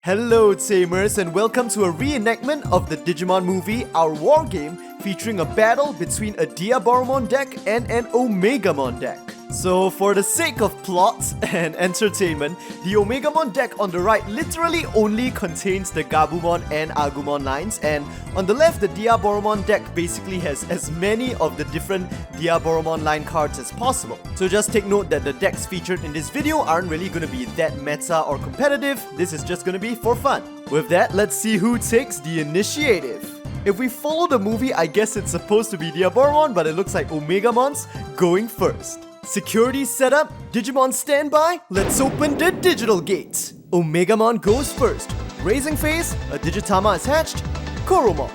Hello Tamers, and welcome to a reenactment of the Digimon movie, our war game, featuring a battle between a Diaboromon deck and an Omegamon deck. So for the sake of plot and entertainment, the Omegamon deck on the right literally only contains the Gabumon and Agumon lines, and on the left the Diaboromon deck basically has as many of the different Diaboromon line cards as possible. So just take note that the decks featured in this video aren't really going to be that meta or competitive, this is just going to be for fun. With that, let's see who takes the initiative. If we follow the movie, I guess it's supposed to be Diaboromon, but it looks like Omegamon's going first. Security setup, Digimon standby, let's open the digital gate. Omegamon goes first. Raising phase, a Digitama is hatched. Koromon.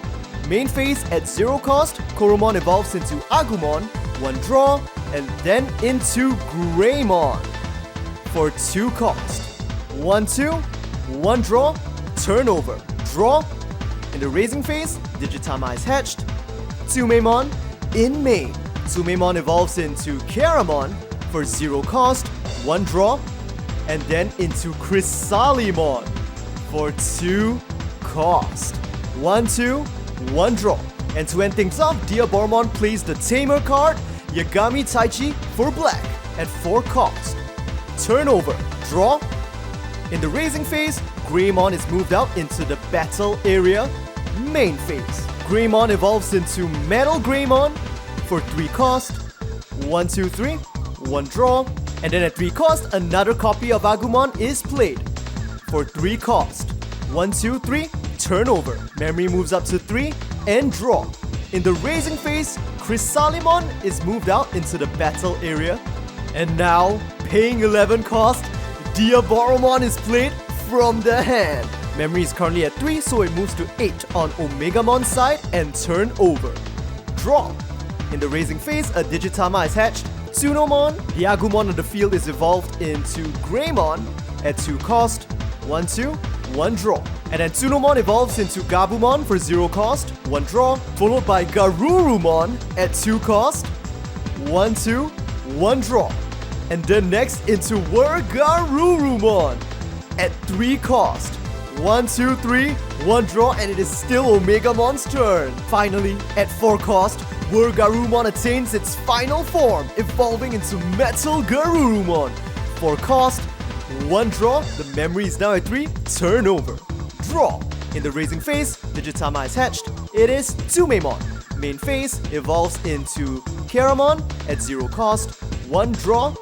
Main phase at 0 cost, Koromon evolves into Agumon, 1 draw, and then into Greymon for 2 cost. 1-2, 1 draw, turnover, draw. In the raising phase, Digitama is hatched. Tsumemon in main. Tsumemon evolves into Keramon for 0 cost, 1 draw, and then into Chrysalimon for 2 cost. 1-2, 1 draw. And to end things off, Diaboromon plays the Tamer card, Yagami Taichi for black at 4 cost. Turnover, draw. In the raising phase, Greymon is moved out into the battle area. Main phase, Greymon evolves into Metalgarurumon for 3 cost. 1-2-3, 1 draw. And then at 3 cost, another copy of Agumon is played for 3 cost. 1-2-3, turnover. Memory moves up to 3 and draw. In the raising phase, Chrysalimon is moved out into the battle area. And now, paying 11 cost, Diaboromon is played from the hand. Memory is currently at 3, so it moves to 8 on Omegamon's side and turn over. Draw. In the raising phase, a Digitama is hatched. Tsunomon, the Agumon on the field, is evolved into Greymon at 2 cost. 1-2, 1 draw. And then Tsunomon evolves into Gabumon for 0 cost, 1 draw, followed by Garurumon at 2 cost. 1-2, 1 draw. And then next into Wargreymon at 3 cost. 1-2-3, 1 draw, and it is still Omegamon's turn. Finally, at 4 cost, Wargreymon attains its final form, evolving into Metalgarurumon. 4 cost, 1 draw, the memory is now at 3, turn over. Draw. In the raising phase, Digitama is hatched. It is Tsumemon. Main phase evolves into Keramon at 0 cost, 1 draw,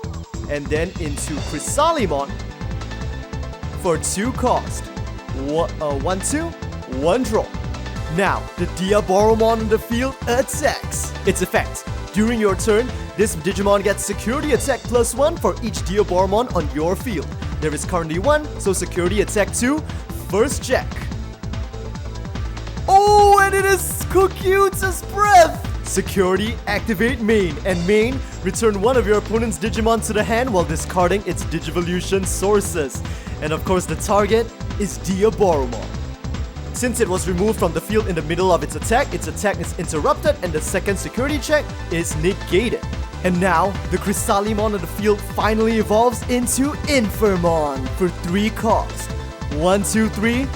and then into Chrysalimon for 2 cost. 1-2, 1 draw. Now, the Diaboromon on the field attacks. Its effect. During your turn, this Digimon gets security attack +1 for each Diaboromon on your field. There is currently 1, so security attack 2, first check. Oh, and it is Kukyuta's breath! Security, activate main, and main, return one of your opponent's Digimon to the hand while discarding its Digivolution sources. And of course the target is Diaboromon. Since it was removed from the field in the middle of its attack is interrupted and the second security check is negated. And now, the Chrysalimon on the field finally evolves into Infirmon for 3 cost. 1-2-3,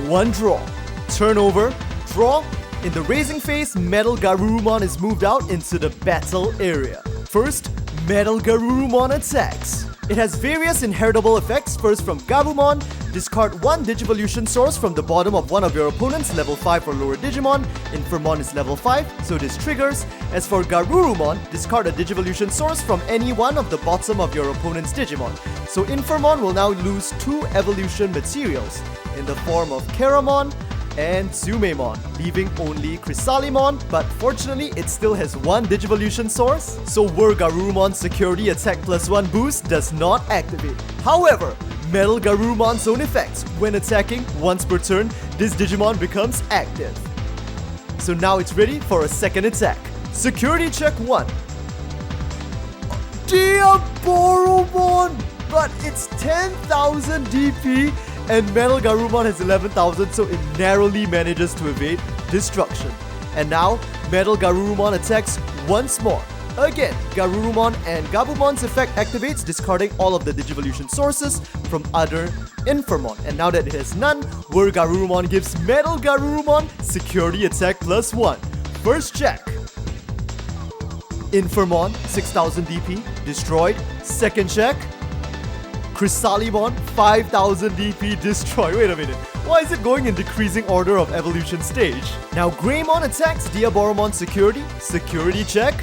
1 draw. Turnover, draw. In the raising phase, Metalgarurumon is moved out into the battle area. First, Metalgarurumon attacks. It has various inheritable effects. First, from Gabumon, discard 1 Digivolution source from the bottom of one of your opponent's level 5 or lower Digimon. Infirmon is level 5, so this triggers. As for Garurumon, discard a Digivolution source from any one of the bottom of your opponent's Digimon. So Infirmon will now lose 2 evolution materials in the form of Keramon and Tsumemon, leaving only Chrysalimon, but fortunately it still has 1 Digivolution source, so Wargreymon security attack +1 boost does not activate. However, Metalgarurumon's own effects, when attacking once per turn, this Digimon becomes active. So now it's ready for a second attack. Security check 1. Diaboromon! But it's 10,000 DP and Metalgarurumon has 11,000, so it narrowly manages to evade destruction. And now, Metalgarurumon attacks once more. Again, Garurumon and Gabumon's effect activates, discarding all of the Digivolution sources from other Infamon. And now that it has none, Wargreymon gives Metalgarurumon security attack +1. First check. Infamon, 6000 DP, destroyed. Second check. Chrysalimon, 5000 DP, destroyed. Wait a minute. Why is it going in decreasing order of evolution stage? Now Greymon attacks Diaboromon security check.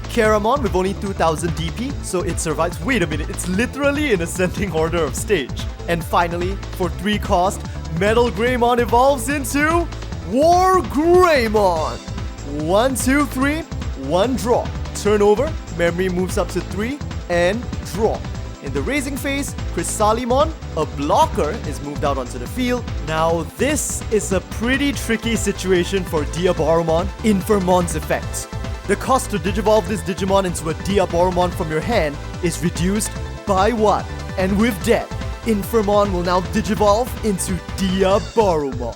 Caramon with only 2000 DP, so it survives. Wait a minute, it's literally in ascending order of stage. And finally, for 3 cost, Metal Greymon evolves into Wargreymon. 1, 2, 3, 1 draw. Turn over, memory moves up to 3, and draw. In the raising phase, Chrysalimon, a blocker, is moved out onto the field. Now this is a pretty tricky situation for Diaboromon, Infermon's effects. The cost to digivolve this Digimon into a Diaboromon from your hand is reduced by 1. And with that, Infermon will now digivolve into Diaboromon.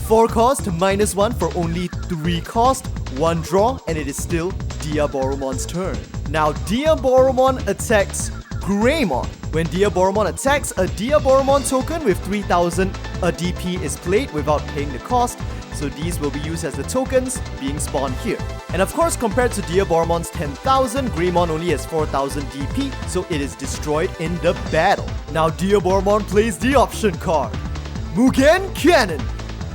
4 cost, -1 for only 3 cost, 1 draw, and it is still Diaboromon's turn. Now Diaboromon attacks Greymon. When Diaboromon attacks, a Diaboromon token with 3000 DP is played without paying the cost, so these will be used as the tokens being spawned here. And of course, compared to Diaboromon's 10,000, Greymon only has 4000 DP, so it is destroyed in the battle. Now Diaboromon plays the option card. Mugen Cannon.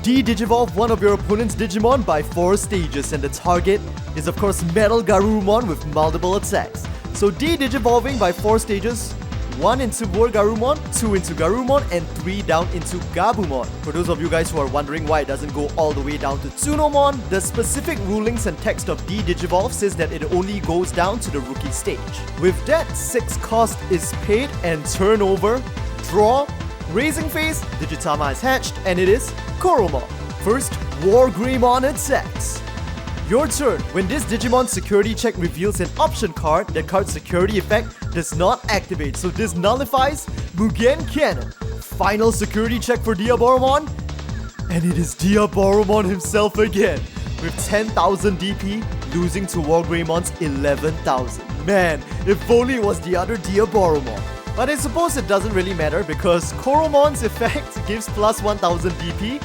De-digivolve one of your opponent's Digimon by 4 stages, and the target is of course Metalgarurumon with multiple attacks. So de-digivolving by 4 stages, 1 into Wargreymon, 2 into Garurumon, and 3 down into Gabumon. For those of you guys who are wondering why it doesn't go all the way down to Tsunomon, the specific rulings and text of de-digivolve says that it only goes down to the rookie stage. With that, 6 cost is paid and turn over, draw, raising phase, Digitama is hatched, and it is Koromon. First, Wargreymon attacks. Your turn. When this Digimon security check reveals an option card, the card's security effect does not activate, so this nullifies Mugen Cannon. Final security check for Diaboromon, and it is Diaboromon himself again, with 10,000 DP, losing to Wargreymon's 11,000. Man, if only it was the other Diaboromon. But I suppose it doesn't really matter because Koromon's effect gives plus 1000 DP,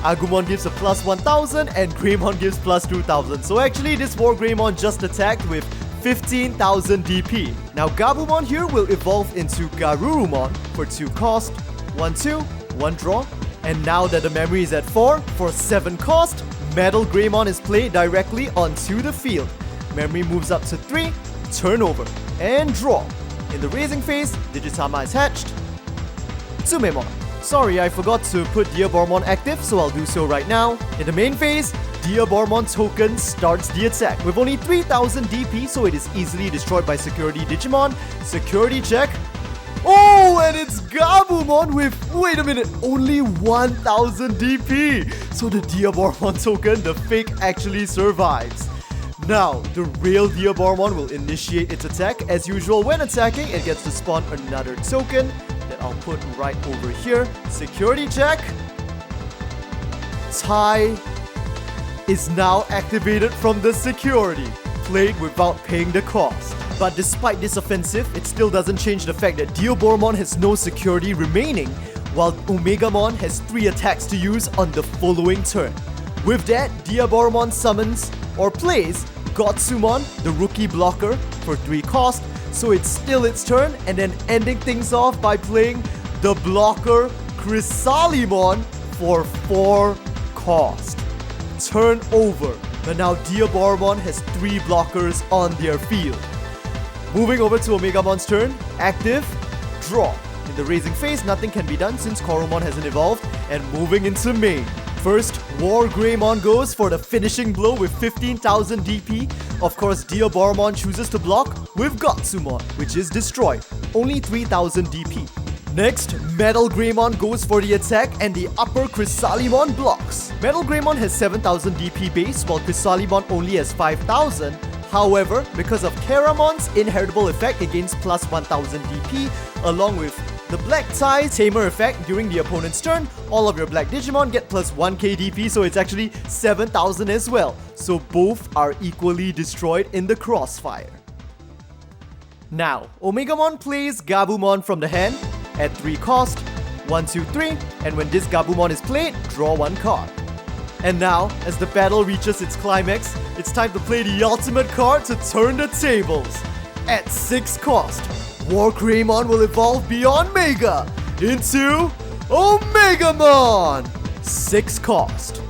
Agumon gives a plus 1000, and Greymon gives plus 2000. So actually this Wargreymon just attacked with 15,000 DP. Now Gabumon here will evolve into Garurumon for 2 cost, 1, 2, 1 draw. And now that the memory is at 4, for 7 cost, Metal Greymon is played directly onto the field. Memory moves up to 3, turn over, and draw. In the raising phase, Digitama is hatched. Tsumemon. Sorry, I forgot to put Diaboromon active, so I'll do so right now. In the main phase, Diaboromon token starts the attack with only 3000 DP, so it is easily destroyed by security Digimon. Security check. Oh, and it's Gabumon with, wait a minute, only 1000 DP. So the Diaboromon token, the fake, actually survives. Now, the real Diaboromon will initiate its attack. As usual, when attacking, it gets to spawn another token that I'll put right over here. Security check. Tai is now activated from the security, played without paying the cost. But despite this offensive, it still doesn't change the fact that Diaboromon has no security remaining, while Omegamon has 3 attacks to use on the following turn. With that, Diaboromon summons or plays Gotsumon, the rookie blocker, for 3 cost, so it's still its turn, and then ending things off by playing the blocker Chrysalimon for 4 cost. Turn over. But now Diaboromon has 3 blockers on their field. Moving over to Omegamon's turn, active, draw. In the raising phase, nothing can be done since Koromon hasn't evolved, and moving into main. First, Wargreymon goes for the finishing blow with 15,000 DP. Of course, Diaboromon chooses to block with Gotsumon, which is destroyed. Only 3,000 DP. Next, Metal Greymon goes for the attack and the upper Chrysalimon blocks. Metal Greymon has 7,000 DP base while Chrysalimon only has 5,000. However, because of Caramon's inheritable effect against plus 1000 DP, along with the Black Tie Tamer effect during the opponent's turn, all of your black Digimon get plus 1k DP, so it's actually 7000 as well. So both are equally destroyed in the crossfire. Now, Omegamon plays Gabumon from the hand at 3 cost, 1, 2, 3, and when this Gabumon is played, draw 1 card. And now, as the battle reaches its climax, it's time to play the ultimate card to turn the tables. At 6 cost, Wargreymon will evolve beyond Mega into Omegamon! 6 cost.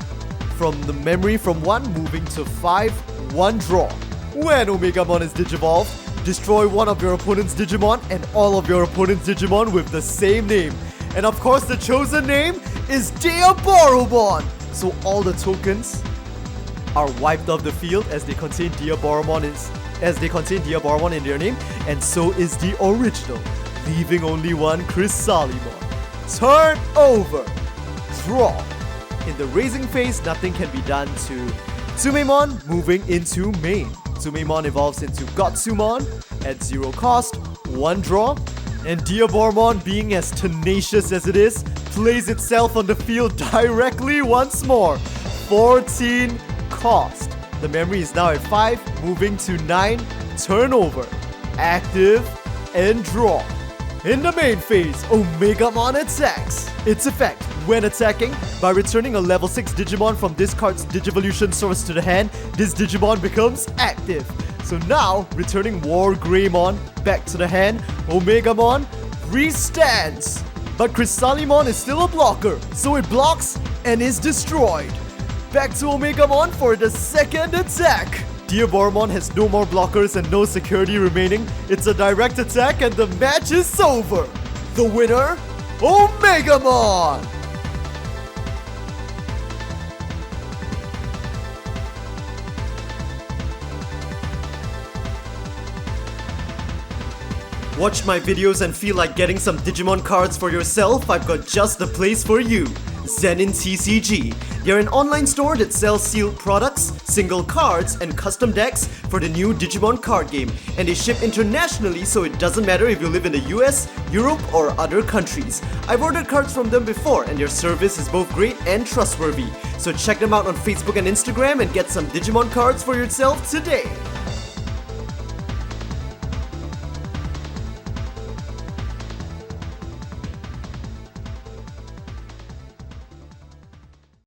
From the memory from 1 moving to 5, 1 draw. When Omegamon is digivolved, destroy one of your opponent's Digimon and all of your opponent's Digimon with the same name. And of course the chosen name is Diaboromon! So all the tokens are wiped off the field as they contain Diaboromon in their name, and so is the original, leaving only one Chrysalimon. Turn over. Draw. In the raising phase, nothing can be done to Tsumemon, moving into main. Tsumemon evolves into Gotsumon at 0 cost, 1 draw, and Diaboromon, being as tenacious as it is, plays itself on the field directly once more. 14 cost. The memory is now at 5, moving to 9, turnover, active, and draw. In the main phase, Omegamon attacks. Its effect, when attacking, by returning a level 6 Digimon from this card's Digivolution source to the hand, this Digimon becomes active. So now, returning Wargreymon back to the hand, Omegamon restands. But Chrysalimon is still a blocker, so it blocks and is destroyed. Back to Omegamon for the second attack. Diaboromon has no more blockers and no security remaining. It's a direct attack and the match is over. The winner, Omegamon! Watch my videos and feel like getting some Digimon cards for yourself? I've got just the place for you. Zenin TCG. They're an online store that sells sealed products, single cards, and custom decks for the new Digimon Card Game. And they ship internationally, so it doesn't matter if you live in the US, Europe, or other countries. I've ordered cards from them before, and their service is both great and trustworthy. So check them out on Facebook and Instagram and get some Digimon cards for yourself today.